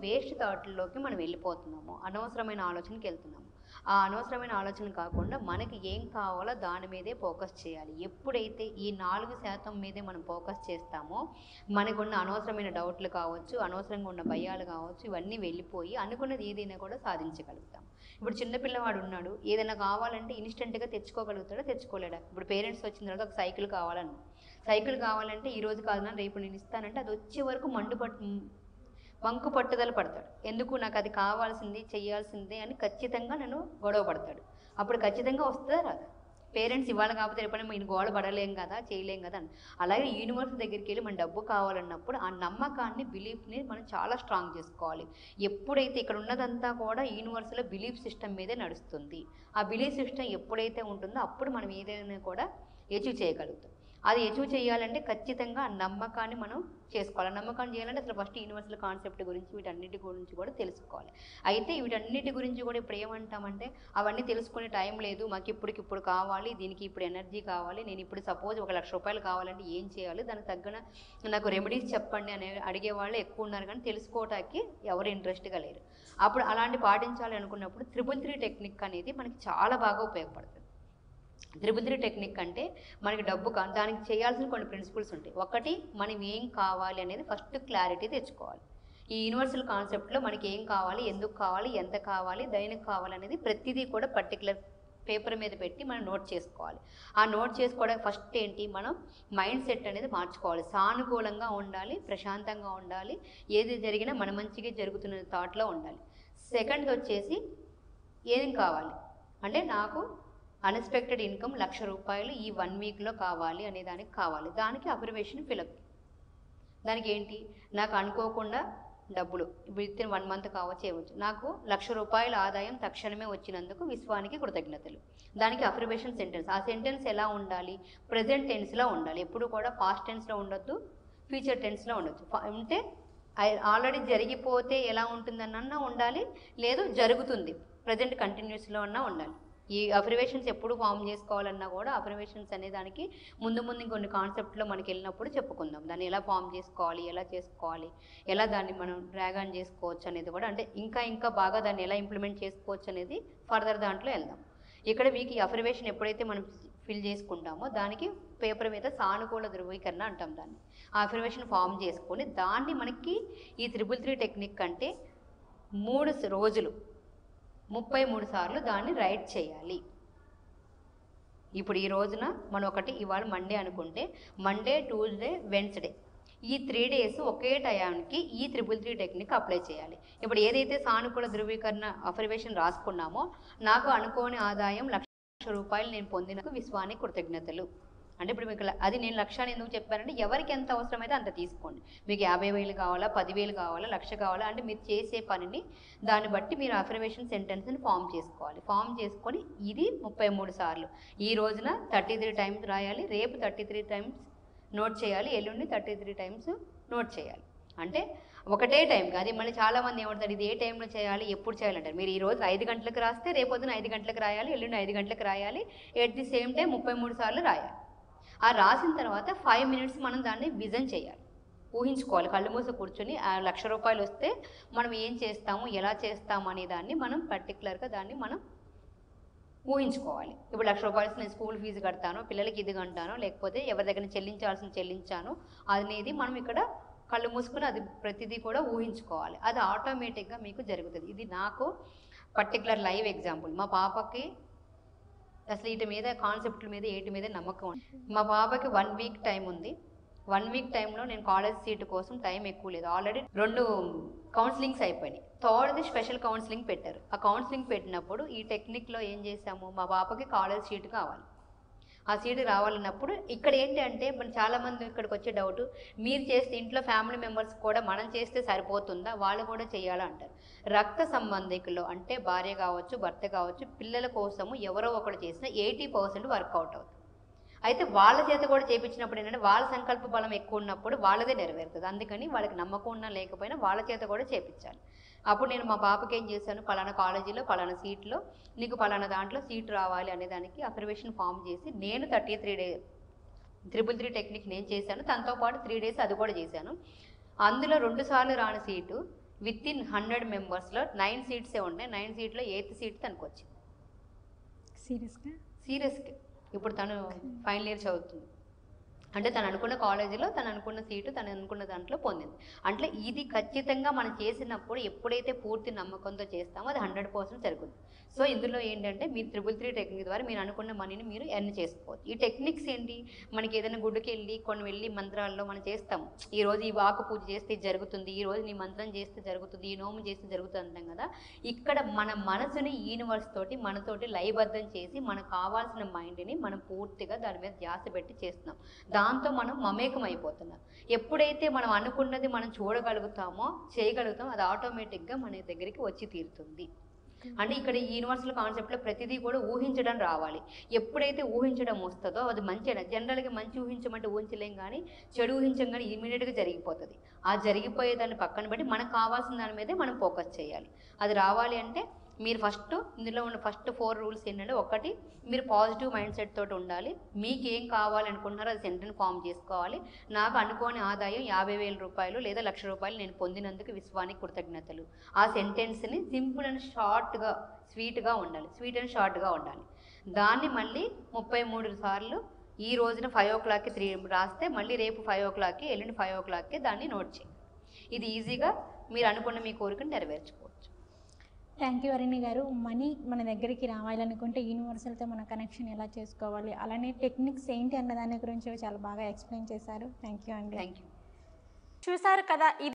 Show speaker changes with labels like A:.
A: Waste థాట్‌లోకి మనం వెళ్ళిపోతున్నాము. అనవసరమైన ఆలోచనకి వెళ్తున్నాము. ఆ అనవసరమైన ఆలోచనలు కాకుండా మనకి ఏం కావాలో దాని మీదే ఫోకస్ చేయాలి. ఎప్పుడైతే ఈ 4% మీదే మనం ఫోకస్ చేస్తామో మనకున్న అనవసరమైన డౌట్లు కావచ్చు, అనవసరంగా ఉన్న భయాలు కావచ్చు, ఇవన్నీ వెళ్ళిపోయి అనుకున్నది ఏదైనా కూడా సాధించగలుగుతాం. ఇప్పుడు చిన్న పిల్లవాడు ఉన్నాడు. ఏదైనా కావాలంటే ఇన్‌స్టంట్‌గా తెచ్చుకోగలుగుతాడా? తెచ్చుకోలేడా? ఇప్పుడు పేరెంట్స్ వచ్చిన తర్వాత ఒక సైకిల్ కావాలన్నా. సైకిల్ కావాలంటే ఈరోజు కాదు నాన్న రేపు నేను ఇస్తానంటే అది వచ్చే వరకు వంకు పట్టుదల పడతాడు. ఎందుకు నాకు అది కావాల్సింది, చేయాల్సిందే అని ఖచ్చితంగా నన్ను గొడవ పడతాడు. అప్పుడు ఖచ్చితంగా వస్తదా రాదా? పేరెంట్స్ ఇవాళ కాకపోతే రేపైనా ఈయన గోల పడలేం కదా, చేయలేం కదా అని. అలాగే యూనివర్స్ దగ్గరికి వెళ్ళి మన డబ్బు కావాలన్నప్పుడు ఆ నమ్మకాన్ని, బిలీఫ్‌ని మనం చాలా స్ట్రాంగ్ చేసుకోవాలి. ఎప్పుడైతే ఇక్కడ ఉన్నదంతా కూడా యూనివర్స్‌లో బిలీఫ్ సిస్టమ్ మీదే నడుస్తుంది. ఆ బిలీఫ్ సిస్టమ్ ఎప్పుడైతే ఉంటుందో అప్పుడు మనం ఏదైనా కూడా అచీవ్ చేయగలుగుతాం. అది అచీవ్ చేయాలంటే ఖచ్చితంగా ఆ నమ్మకాన్ని మనం చేసుకోవాలి. ఆ నమ్మకాన్ని చేయాలంటే అసలు ఫస్ట్ యూనివర్సల్ కాన్సెప్ట్ గురించి వీటన్నిటి గురించి కూడా తెలుసుకోవాలి. అయితే వీటన్నిటి గురించి కూడా ఇప్పుడు ఏమంటామంటే అవన్నీ తెలుసుకునే టైం లేదు, మాకు ఇప్పటికిప్పుడు కావాలి, దీనికి ఇప్పుడు ఎనర్జీ కావాలి, నేను ఇప్పుడు సపోజ్ ఒక ₹1,00,000 కావాలంటే ఏం చేయాలి, దానికి తగ్గన నాకు రెమెడీస్ చెప్పండి అని అడిగేవాళ్ళు ఎక్కువ ఉన్నారు, కానీ తెలుసుకోవటానికి ఎవరు ఇంట్రెస్ట్గా లేరు. అప్పుడు అలాంటి పాటించాలి అనుకున్నప్పుడు 333 టెక్నిక్ అనేది మనకి చాలా బాగా ఉపయోగపడుతుంది. 333 టెక్నిక్ అంటే మనకి డబ్బు దానికి చేయాల్సిన కొన్ని ప్రిన్సిపల్స్ ఉంటాయి. ఒకటి, మనం ఏం కావాలి అనేది ఫస్ట్ క్లారిటీ తెచ్చుకోవాలి. ఈ యూనివర్సల్ కాన్సెప్ట్లో మనకి ఏం కావాలి, ఎందుకు కావాలి, ఎంత కావాలి, దేనికి కావాలి అనేది ప్రతిదీ కూడా పర్టికులర్ పేపర్ మీద పెట్టి మనం నోట్ చేసుకోవాలి. ఆ నోట్ చేసుకోవడానికి ఫస్ట్ ఏంటి, మనం మైండ్ సెట్ అనేది మార్చుకోవాలి. సానుకూలంగా ఉండాలి, ప్రశాంతంగా ఉండాలి, ఏది జరిగినా మన మంచిగా జరుగుతున్న థాట్లో ఉండాలి. సెకండ్ది వచ్చేసి ఏం కావాలి అంటే నాకు అన్ఎక్స్‌పెక్టెడ్ ఇన్‌కమ్ ₹1,00,000 ఈ 1 వీక్‌లో కావాలి అనే దానికి కావాలి. దానికి అఫర్మేషన్ ఫిలప్. దానికి ఏంటి, నాకు అనుకోకుండా డబ్బులు వితిన్ 1 మంత్ కావచ్చు ఏమొచ్చు. నాకు ₹1,00,000 ఆదాయం తక్షణమే వచ్చినందుకు విశ్వానికి కృతజ్ఞతలు. దానికి అఫర్మేషన్ సెంటెన్స్. ఆ సెంటెన్స్ ఎలా ఉండాలి, ప్రెజెంట్ టెన్స్‌లో ఉండాలి. ఎప్పుడు కూడా పాస్ట్ టెన్స్‌లో ఉండొద్దు, ఫ్యూచర్ టెన్స్‌లో ఉండొచ్చు. ఉంటే ఆల్రెడీ జరిగిపోతే ఎలా ఉంటుందనన్నా ఉండాలి, లేదు జరుగుతుంది ప్రెజెంట్ కంటిన్యూస్‌లో అన్నా ఉండాలి. ఈ అఫర్మేషన్స్ ఎప్పుడు ఫామ్ చేసుకోవాలన్నా కూడా అఫర్మేషన్స్ అనే దానికి ముందు ఇంకొన్ని కాన్సెప్ట్లో మనకి వెళ్ళినప్పుడు చెప్పుకుందాం. దాన్ని ఎలా ఫామ్ చేసుకోవాలి, ఎలా చేసుకోవాలి, ఎలా దాన్ని మనం డ్రాగ్ ఆన్ చేసుకోవచ్చు అనేది కూడా, అంటే ఇంకా బాగా దాన్ని ఎలా ఇంప్లిమెంట్ చేసుకోవచ్చు అనేది ఫర్దర్ దాంట్లో వెళ్దాం. ఇక్కడ మీకు ఈ అఫర్మేషన్ ఎప్పుడైతే మనం ఫిల్ చేసుకుంటామో దానికి పేపర్ మీద సానుకూల ధృవీకరణ అంటాం దాన్ని. ఆ అఫర్మేషన్ ఫామ్ చేసుకొని దాన్ని మనకి ఈ 333 టెక్నిక్ అంటే 3 రోజులు 33 సార్లు దాన్ని రైట్ చేయాలి. ఇప్పుడు ఈ రోజున మనం ఒకటి ఇవాళ మండే అనుకుంటే మండే, ట్యూస్డే, వెన్స్డే ఈ 3 డేస్ ఒకే టయానికి ఈ 333 టెక్నిక్ అప్లై చేయాలి. ఇప్పుడు ఏదైతే సానుకూల ధృవీకరణ అఫర్మేషన్ రాసుకున్నామో, నాకు అనుకోని ఆదాయం ₹1,00,000 నేను పొందినందుకు విశ్వానికి కృతజ్ఞతలు. అంటే ఇప్పుడు మీకు అది నేను లక్ష్యాన్ని ఎందుకు చెప్పానంటే ఎవరికి ఎంత అవసరమైతే అంత తీసుకోండి. మీకు 50,000 కావాలా, 10,000 కావాలా, 1,00,000 కావాలా అంటే మీరు చేసే పనిని దాన్ని బట్టి మీరు అఫర్మేషన్ సెంటెన్స్ని ఫామ్ చేసుకోవాలి. ఫామ్ చేసుకొని ఇది 33 సార్లు ఈ రోజున 33 టైమ్స్ రాయాలి, రేపు 33 టైమ్స్ నోట్ చేయాలి, ఎల్లుండి 33 టైమ్స్ నోట్ చేయాలి. అంటే ఒకటే టైంకి. అది మళ్ళీ చాలామంది ఏమంటారు, ఇది ఏ టైంలో చేయాలి, ఎప్పుడు చేయాలంటారు. మీరు ఈరోజు 5 గంటలకు రాస్తే రేపొద్దున 5 గంటలకు రాయాలి, ఎల్లుండి 5 గంటలకు రాయాలి, ఎట్ ది సేమ్ టైం 33 సార్లు రాయాలి. ఆ రాసిన తర్వాత 5 మినిట్స్ మనం దాన్ని విజన్ చేయాలి, ఊహించుకోవాలి. కళ్ళు మూసి కూర్చొని ఆ ₹1,00,000 వస్తే మనం ఏం చేస్తాము, ఎలా చేస్తాము అనే దాన్ని మనం పర్టికులర్గా దాన్ని మనం ఊహించుకోవాలి. ఇప్పుడు ₹1,00,000 నేను స్కూల్ ఫీజు కడతాను, పిల్లలకి ఇది కంటాను, లేకపోతే ఎవరి దగ్గర చెల్లించాను అనేది మనం ఇక్కడ కళ్ళు మూసుకొని అది ప్రతిదీ కూడా ఊహించుకోవాలి. అది ఆటోమేటిక్గా మీకు జరుగుతుంది. ఇది నాకు పర్టికులర్ లైవ్ ఎగ్జాంపుల్. మా పాపకి అసలు వీటి మీద కాన్సెప్ట్ల మీద ఏటి మీద నమ్మకం ఉంది. మా పాపకి 1 వీక్ టైం ఉంది. 1 వీక్ టైంలో నేను కాలేజ్ సీటు కోసం టైం ఎక్కువ లేదు. ఆల్రెడీ 2 కౌన్సిలింగ్స్ అయిపోయినాయి. థర్డ్ది స్పెషల్ కౌన్సిలింగ్ పెట్టారు. ఆ కౌన్సిలింగ్ పెట్టినప్పుడు ఈ టెక్నిక్లో ఏం చేశాము, మా పాపకి కాలేజ్ సీటు కావాలి. ఆ సీటు రావాలన్నప్పుడు ఇక్కడ ఏంటి అంటే మన చాలామంది ఇక్కడికి వచ్చే డౌట్, మీరు చేస్తే ఇంట్లో ఫ్యామిలీ మెంబర్స్ కూడా మనం చేస్తే సరిపోతుందా, వాళ్ళు కూడా చేయాలా అంటారు. రక్త సంబంధికులు అంటే భార్య కావచ్చు, భర్త కావచ్చు, పిల్లల కోసము ఎవరో ఒకరు చేసినా 80% వర్కౌట్ అవుతుంది. అయితే వాళ్ళ చేత కూడా చేయించినప్పుడు ఏంటంటే వాళ్ళ సంకల్ప బలం ఎక్కువ ఉన్నప్పుడు వాళ్ళదే నెరవేరుతుంది. అందుకని వాళ్ళకి నమ్మకం ఉన్నా లేకపోయినా వాళ్ళ చేత కూడా చేయించాలి. అప్పుడు నేను మా పాపకి ఏం చేశాను, పలానా కాలేజీలో పలానా సీట్లో నీకు పలానా దాంట్లో సీట్ రావాలి అనే దానికి అఫర్మేషన్ ఫామ్ చేసి నేను 333 టెక్నిక్ నేను చేశాను. తనతో పాటు 3 డేస్ అది కూడా చేశాను. అందులో 2 సార్లు రాని సీటు విత్ ఇన్ 100 మెంబర్స్లో 9 సీట్సే ఉన్నాయి. 9 సీట్లో 8th సీట్ తనకు వచ్చింది. సీరియస్గా ఇప్పుడు తను ఫైనల్ ఇయర్ చదువుతుంది. అంటే తను అనుకున్న కాలేజీలో తను అనుకున్న సీటు తను అనుకున్న దాంట్లో పొందింది. అంటే ఇది ఖచ్చితంగా మనం చేసినప్పుడు ఎప్పుడైతే పూర్తి నమ్మకంతో చేస్తామో అది 100% జరుగుతుంది. సో ఇందులో ఏంటంటే మీరు 333 టెక్నిక్ ద్వారా మీరు అనుకున్న మనీని మీరు ఎర్న్ చేసుకోవచ్చు. ఈ టెక్నిక్స్ ఏంటి, మనకి ఏదైనా గుడికి వెళ్ళి మంత్రాల్లో మనం చేస్తాం, ఈరోజు ఈ వాకు పూజ చేస్తే జరుగుతుంది, ఈరోజు నీ మంత్రం చేస్తే జరుగుతుంది, ఈ నోము చేస్తే జరుగుతుంది అంటాం కదా. ఇక్కడ మన మనసుని యూనివర్స్ తోటి మనతోటి లయబద్ధం చేసి మనకు కావాల్సిన మైండ్ని మనం పూర్తిగా దాని మీద ధ్యాస పెట్టి చేస్తున్నాం. దాంతో మనం మమేకం అయిపోతున్నాం. ఎప్పుడైతే మనం అనుకున్నది మనం చూడగలుగుతామో చేయగలుగుతామో అది ఆటోమేటిక్గా మన దగ్గరికి వచ్చి తీరుతుంది. అంటే ఇక్కడ ఈ యూనివర్సల్ కాన్సెప్ట్లో ప్రతిదీ కూడా ఊహించడం రావాలి. ఎప్పుడైతే ఊహించడం వస్తుందో అది మంచిగా, జనరల్గా మంచి ఊహించమంటే ఊహించలేం, కానీ చెడు ఊహించం కానీ ఇమీడియట్గా జరిగిపోతుంది. ఆ జరిగిపోయేదాన్ని పక్కన పెట్టి మనకు కావాల్సిన దాని మీదే మనం ఫోకస్ చేయాలి. అది రావాలి అంటే మీరు ఇందులో ఉన్న ఫస్ట్ 4 రూల్స్ ఏంటంటే, ఒకటి మీరు పాజిటివ్ మైండ్ సెట్ తోటి ఉండాలి. మీకు ఏం కావాలనుకుంటున్నారో అది సెంటెన్స్ ఫామ్ చేసుకోవాలి. నాకు అనుకోని ఆదాయం 50,000 రూపాయలు లేదా 1,00,000 రూపాయలు నేను పొందినందుకు విశ్వానికి కృతజ్ఞతలు. ఆ సెంటెన్స్ని సింపుల్ అండ్ షార్ట్గా స్వీట్గా ఉండాలి. దాన్ని మళ్ళీ 33 సార్లు ఈ రోజున 5 o'clockకి 3 రాస్తే మళ్ళీ రేపు 5 o'clockకి ఎల్లుండి 5 o'clockకి దాన్ని నోట్ చేయండి. ఇది ఈజీగా మీరు అనుకున్న మీ కోరికను నెరవేర్చుకోవచ్చు.
B: థ్యాంక్ యూ అరణ్య గారు. మనీ మన దగ్గరికి రావాలనుకుంటే యూనివర్సల్తో మన కనెక్షన్ ఎలా చేసుకోవాలి, అలానే టెక్నిక్స్ ఏంటి అన్న దాని గురించి చాలా బాగా ఎక్స్ప్లెయిన్ చేశారు. థ్యాంక్ యూ అండి.
A: Thank you.
B: చూసారు కదా.